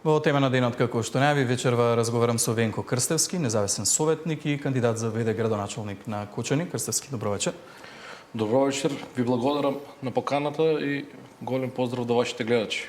Во тема на денот, како што најави, вечерва разговарам со Венко Крстевски, независен советник и кандидат за ВД градоначалник на Кочани. Крстевски, добро вечер. Добро вечер, ви благодарам на поканата и голем поздрав до вашите гледачи.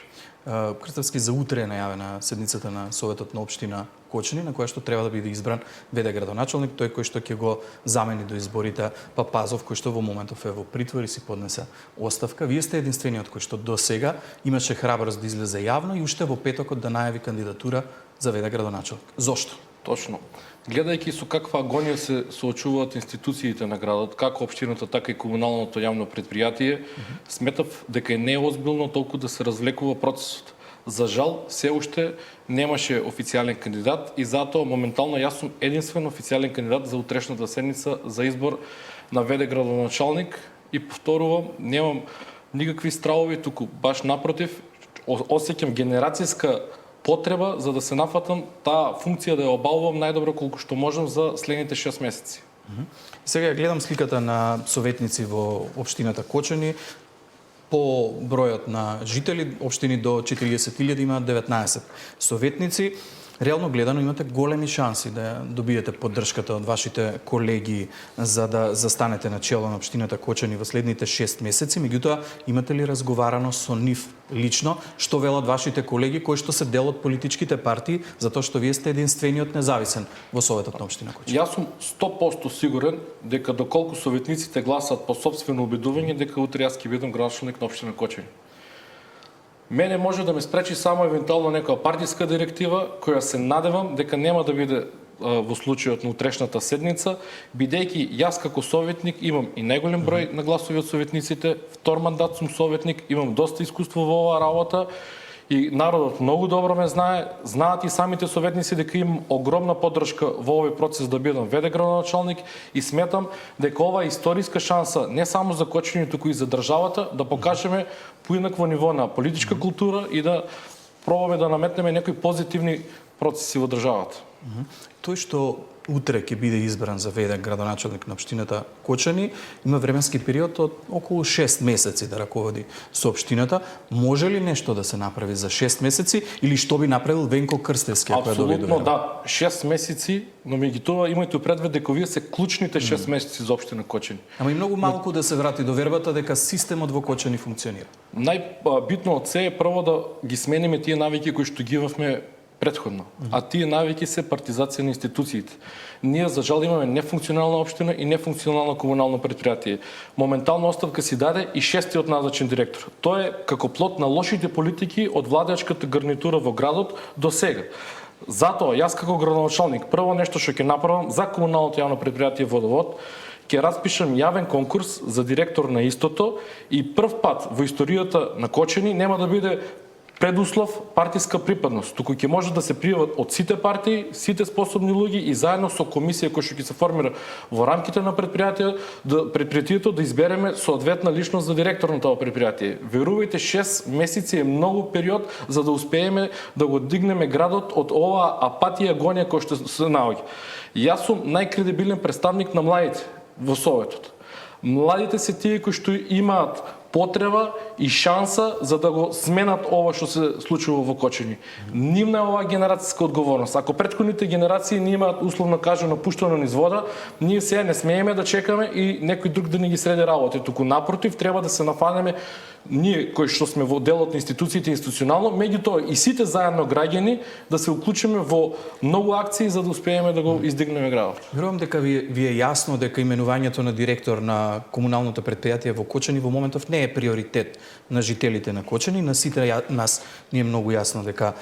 Крстевски, за утре е најавена седницата на Советот на општина Кочани, на која што треба да биде избран ВД градоначалник, тој кој што ќе го замени до изборите Папазов, кој што во моментов е во притвор и си поднесе оставка. Вие сте единствениот кој што до сега имаше храброст да излезе јавно и уште во петокот да најави кандидатура за ВД градоначалник. Зошто? Точно. Гледајќи со каква агонија се соочуваат институциите на градот, како општината, така и комуналното јавно предпријатие, сметав дека е неозбилно толку да се развлекува процесот. За жал, се уште немаше официјален кандидат и затоа моментално јас сум единствен официјален кандидат за утрешната седница за избор на ВД градоначалник и повторувам, немам никакви стравови, туку баш напротив, осеќам генерацијска потреба за да се нафатам таа функција да ја обалувам најдобро колку што можам за следните 6 месеци. Сега гледам сликата на советници во општината Кочани. По бројот на жители, општини до 40.000 има 19 советници. Реално гледано имате големи шанси да добиете поддршката од вашите колеги за да застанете на чело на општината Кочани во следните 6 месеци. Меѓутоа, имате ли разговарано со нив лично, што велат вашите колеги кои што се дел од политичките партии, затоа што вие сте единствениот независен во Советот на општина Кочани? Јас сум 100% сигурен дека доколку советниците гласат по сопствено убедување дека утре јас ќе бидам градоначалник на општина Кочани. Мене може да ме спречи само евентуално некоја партиска директива, која се надевам дека нема да биде во случајот на утрешната седница, бидејќи јас како советник имам и најголем број на гласови од советниците, втор мандат сум советник, имам доста искуство во оваа работа и народот многу добро ме знае, знаат и самите советници дека имам огромна поддршка во овој процес да бидам ВД градоначалник и сметам дека ова е историска шанса не само за Кочани, туку и за државата да покажеме поинакво ниво на политичка култура и да пробаме да наметнеме некои позитивни процеси во државата. Тој што утре ќе биде избран за ВД градоначалник на општината Кочани, има временски период од околу 6 месеци да раководи со општината. Може ли нешто да се направи за 6 месеци или што би направил Венко Крстевски ако ја доби Апсолутно да, 6 месеци, но меѓутоа имајте предвид дека вие се клучните 6 месеци за општина Кочани. Ама и многу малку да се врати до вербата дека системот во Кочани функционира. Најбитно од се е прво да ги смениме тие навики кои што ги имавме претходно. А тие навики се партизација на институциите. Ние за жал имаме нефункционална општина и нефункционално комунално предпријатие. Моментално оставка си даде и шестиот назначен директор. Тоа е како плод на лошите политики од владеачката гарнитура во градот до сега. Затоа јас како градоначалник прво нешто што ќе направам за комуналното јавно предпријатие Водовод, ќе распишам јавен конкурс за директор на истото и прв пат во историјата на Кочани нема да биде предуслов партиска припадност, туку ќе може да се пријават од сите партии, сите способни луѓе и заедно со комисија која што ќе се формира во рамките на предпријатието да избереме соодветна личност за директор на тоа предпријатие. Верувајте, 6 месеци е многу период за да успееме да го дигнеме градот од оваа апатија агонија која што се наоѓа. Јас сум најкредибилен представник на младите во Советот. Младите се тие кои што имаат потреба и шанса за да го сменат ова што се случува во Кочани. Нивна е оваа генерацијска одговорност. Ако претходните генерации не имаат условно кажано пуштено низ вода, ние сега не смееме да чекаме и некој друг да ни ги среди работи. Туку напротив, треба да се нафанеме ние кои што сме во делот на институциите институционално, меѓутоа и сите заедно граѓани да се уклучиме во многу акции за да успееме да го издигнеме градот. Верувам дека ви е јасно дека именувањето на директор на комуналното предпријатие во Кочани во моментов не е приоритет на жителите на Кочани, на сите нас ни е многу јасно дека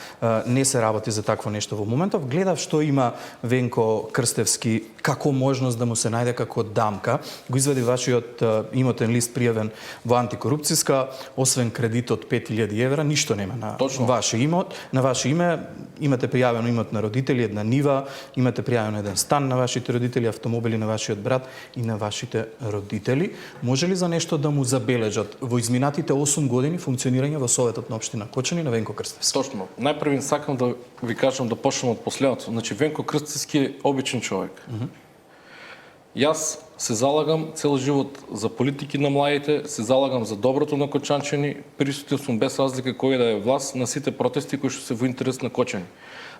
не се работи за такво нешто во моментов. Гледав што има Венко Крстевски како можност да му се најде како дамка. Го извади вашиот имотен лист пријавен во антикорупцијска, освен кредит од 5000 евра, ништо нема на ваше имот. На ваше име имате пријавено имот на родители, една нива, имате пријавено еден стан на вашите родители, автомобили на вашиот брат и на вашите родители. Може ли за нешто да му забележат во изминатите 8 години функционирање во Советот на општина Кочани на Венко Крстевски? Точно. Најпрви сакам да ви кажам да почнам од последното. Значи Венко Крстевски е обичен човек. Јас се залагам цел живот за политики на младите, се залагам за доброто на Кочанчани, присутен сум без разлика кој да е власт на сите протести кои што се во интерес на Кочани.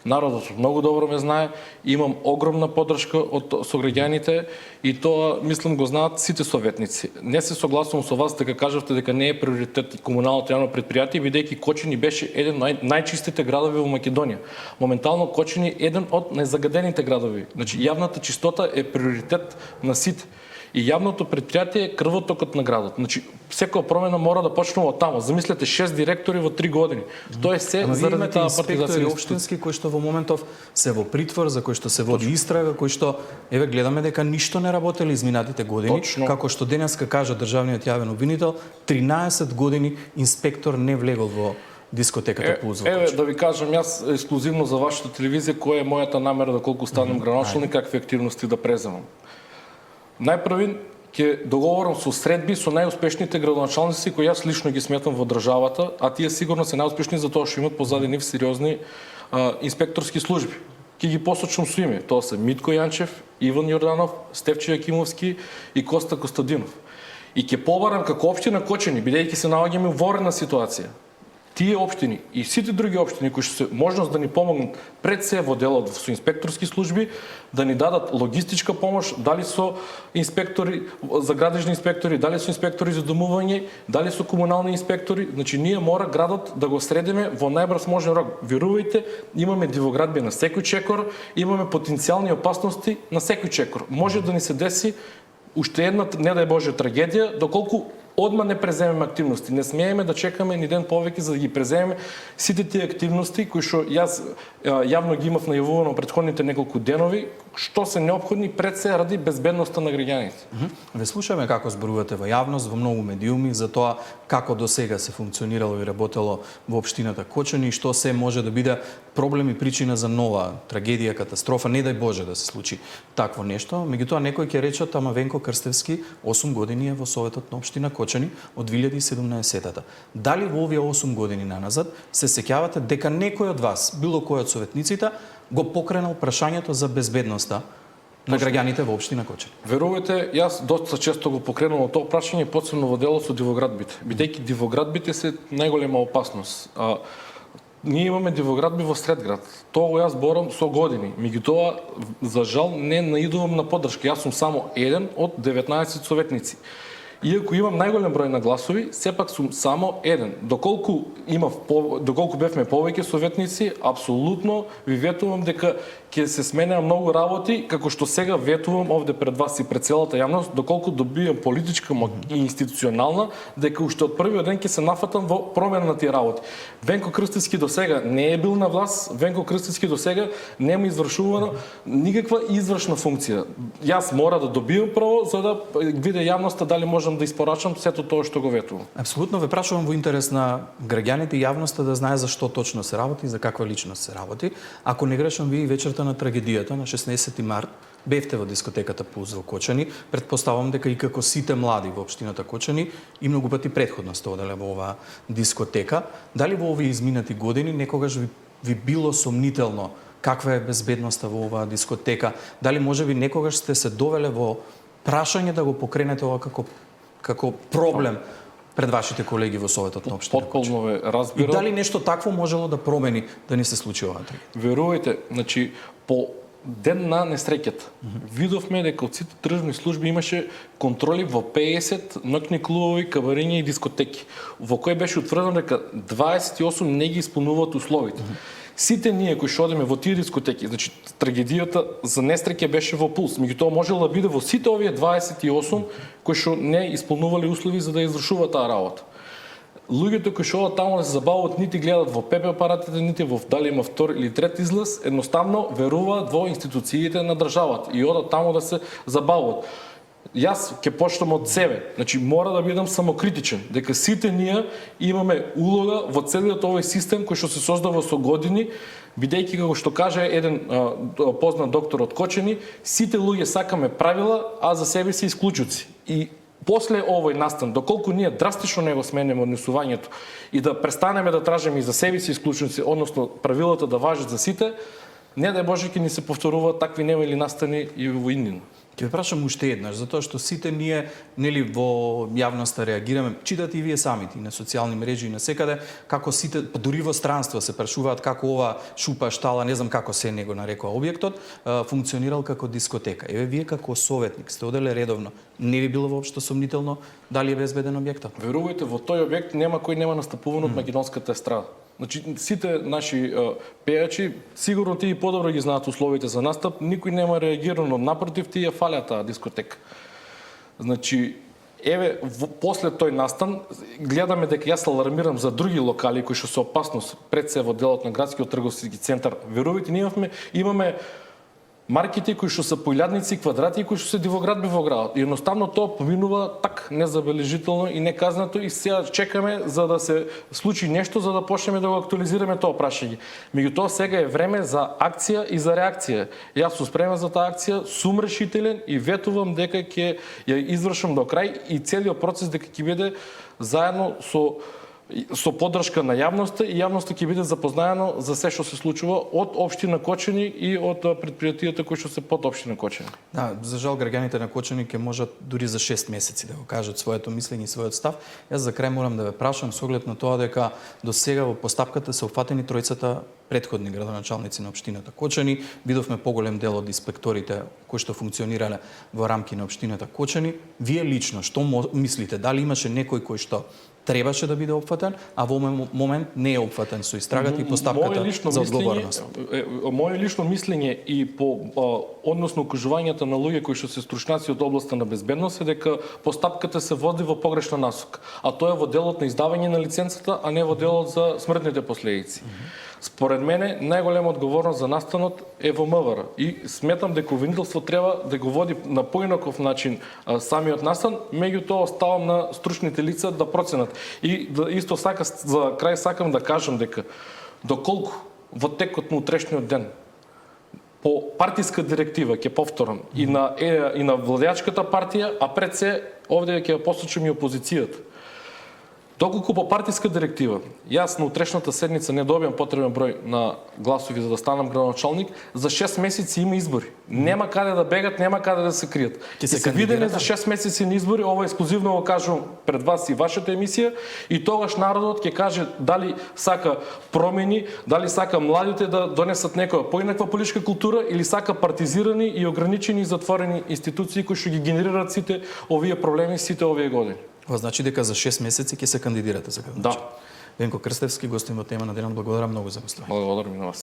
Народот многу добро ме знае, имам огромна поддршка од сограѓаните и тоа, мислам, го знаат сите советници. Не се согласувам со вас дека кажавте дека не е приоритет комуналното јавно предпријатие, бидејќи Кочани беше еден од најчистите градови во Македонија. Моментално Кочани е еден од најзагадените градови. Значи, јавната чистота е приоритет на сите. И јавното предпријатие е крвотокот на градот. Значи, секоја промена мора да почнува од таму. Замислете 6 директори во 3 години. Тоа е се заради таа партизација општински кои што во моментов се во притвор, за кои што се води истрага, кои што еве гледаме дека ништо не работеле изминатите години, Точно. како што денеска кажа државниот јавен обвинител, 13 години инспектор не влегол во дискотеката Пулс во Еве Кочани. да ви кажам јас ексклузивно за вашата телевизија која е мојата намера доколку станем граначалник, какви активности да преземам. Најпрви ќе договорам со средби со најуспешните градоначалници кои јас лично ги сметам во државата, а тие сигурно се најуспешни затоа што имаат позади нив сериозни инспекторски служби. Ќе ги посочам со име. Тоа се Митко Јанчев, Иван Јорданов, Стефче Јакимовски и Коста Костадинов. И ќе побарам како општина Кочани, бидејќи се наоѓаме во ворена ситуација. Тие општини и сите други општини кои што се можност да ни помогнат пред се во делот со инспекторски служби, да ни дадат логистичка помош, дали со инспектори за градежни инспектори, дали со инспектори за домување, дали со комунални инспектори. Значи ние мора градот да го средиме во најбрз можен рок. Верувајте, имаме дивоградби на секој чекор, имаме потенцијални опасности на секој чекор. Може да ни се деси уште една, не дај Боже, трагедија, доколку одма не преземеме активности. Не смееме да чекаме ни ден повеќе за да ги преземеме сите тие активности кои што јас јавно ги имав најавувано претходните неколку денови, што се неопходни пред се ради безбедноста на граѓаните. Ве слушаме како зборувате во јавност, во многу медиуми за тоа како до сега се функционирало и работело во општината Кочани и што се може да биде проблем и причина за нова трагедија, катастрофа, не дај Боже да се случи такво нешто. Меѓутоа некој ќе речат, ама Венко Крстевски 8 години е во Советот на општина Кочани од 2017-та. Дали во овие 8 години наназад се сеќавате дека некој од вас, било кој од советниците, го покренал прашањето за безбедноста на граѓаните во општина Кочани? Верувајте, јас доста често го покренувам тоа прашање, посебно во делот со дивоградбите. Бидејќи дивоградбите се најголема опасност. Ние имаме дивоградби во сред град. Тоа го јас борам со години. Меѓутоа, за жал, не наидувам на поддршка. Јас сум само еден од 19 советници. Иако имам најголем број на гласови, сепак сум само еден. Доколку бевме повеќе советници, апсолутно ви ветувам дека ќе се сменеа многу работи, како што сега ветувам овде пред вас и пред целата јавност, доколку добијам политичка и институционална, дека уште од првиот ден ќе се нафатам во промена на тие работи. Венко Крстевски до сега не е бил на власт, Венко Крстевски до сега нема извршувано никаква извршна функција. Јас мора да добијам право за да виде јавноста дали можам да испорачам сето тоа што го ветувам. Апсолутно ве прашувам во интерес на граѓаните и јавноста да знае за што точно се работи, за каква личност се работи. Ако не грешам, ви вечерта на трагедијата на 16 март бевте во дискотеката Пулс во Кочани. Предпоставам дека и како сите млади во општината Кочани и многу пати претходно сте оделе во оваа дискотека. Дали во овие изминати години некогаш ви било сомнително каква е безбедноста во оваа дискотека? Дали можеби некогаш сте се довеле во прашање да го покренете ова како проблем пред вашите колеги во Советот на општина Кочани? Потполно ве разбирам. И дали нешто такво можело да промени да ни се случи оваа трагедија? Верувајте, значи по ден на несреќата видовме дека од сите државни служби имаше контроли во 50 ноќни клубови, кабарења и дискотеки, во кои беше утврдено дека 28 не ги исполнуваат условите. Сите ние кои што одиме во тие дискотеки, значи трагедијата за несреќа беше во Пулс, меѓутоа можело да биде во сите овие 28 кои што не исполнувале услови за да извршуваат таа работа. Луѓето кои што одат таму да се забавуваат, нити гледат во ПП апаратите, нити во дали има втор или трет излаз, едноставно веруваат во институциите на државата и одат таму да се забавуваат. Јас ќе почнам од себе. Значи мора да бидам самокритичен, дека сите ние имаме улога во целиот овој систем кој што се создава со години, бидејќи како што каже еден познат доктор од Кочани, сите луѓе сакаме правила, а за себе се исклучуци. И после овој настан, доколку ние драстично не го сменеме однесувањето и да престанеме да тражиме и за себе си исклучуци, односно правилата да важат за сите, не дај Боже ќе ни се повторуваат такви немили настани и во иднина. Ќе ве прашам уште еднаш, затоа што сите ние нели во јавноста реагираме, читате и вие самите и на социјални мрежи и на секаде како сите, па дури во странство се прашуваат како ова шупа, штала, не знам како се него нарекува објектот, функционирал како дискотека. Еве вие како советник сте оделе редовно, не ви било воопшто сомнително дали е безбеден објектот? Верувајте, во тој објект нема кој нема настапувано од македонската естрада. Значи, сите наши пејачи, сигурно тие подобро ги знаат условите за настап, никој нема реагирано, напротив, тие фалят таа дискотека. Значи, еве, после тој настан, гледаме дека јас алармирам за други локали кои што се опасност пред се во делот на градскиот трговски центар. Верувајте, ние имаме маркети кои што се поилјадници, квадрати кои што се во град во градот. И едноставно тоа поминува так незабележително и неказнато и сега чекаме за да се случи нешто за да почнеме да го актуализираме тоа прашање. Меѓутоа сега е време за акција и за реакција. Јас сум спремен за таа акција, сум решителен и ветувам дека ќе ја извршам до крај и целиот процес дека ќе биде заедно со поддршка на јавноста и јавноста ќе биде запознаено за се што се случува од општина Кочани и од предпријатијата кои што се под општина Кочани. Да, за жал граѓаните на Кочани ќе можат дури за 6 месеци да го кажат своето мислење и својот став. Јас за крај морам да ве прашам со оглед на тоа дека до сега во постапката се уфатени тројцата претходни градоначалници на општината Кочани, видовме поголем дел од инспекторите кои што функционирале во рамки на општината Кочани. Вие лично што мислите, дали имаше некој кој што требаше да биде опфатен, а во момент не е опфатен со истрагата и постапката за одговорност? Моје лично мислење и по односно укажувањата на луѓе кои што се стручњаци од областа на безбедност е дека постапката се води во погрешна насока, а тоа е во делот на издавање на лиценцата, а не во делот за смртните последици. Според мене, најголема одговорност за настанот е во МВР и сметам дека обвинителство треба да го води на поинаков начин самиот настан, меѓутоа оставам на стручните лица да проценат. И исто за крај сакам да кажам дека доколку во текот на утрешниот ден по партиска директива, ќе повторам, и на владеачката партија, а пред се овде ќе посочам и опозицијата. Доколку по партиска директива, јас на утрешната седница не добиам потребен број на гласови за да станам градоначалник, за 6 месеци има избори. Нема каде да бегат, нема каде да се кријат. Ќе се виделе за 6 месеци на избори, ова ексклузивно го кажувам пред вас и вашата емисија, и тогаш народот ќе каже дали сака промени, дали сака младите да донесат некоја поинаква политичка култура или сака партизирани и ограничени и затворени институции кои што ги генерираат сите овие проблеми сите овие години. Ова значи дека за 6 месеци ќе се кандидирате за градоначалник. Да. Венко Крстевски, гостин во тема на денот, благодарам многу за гостување. Благодарам и на вас.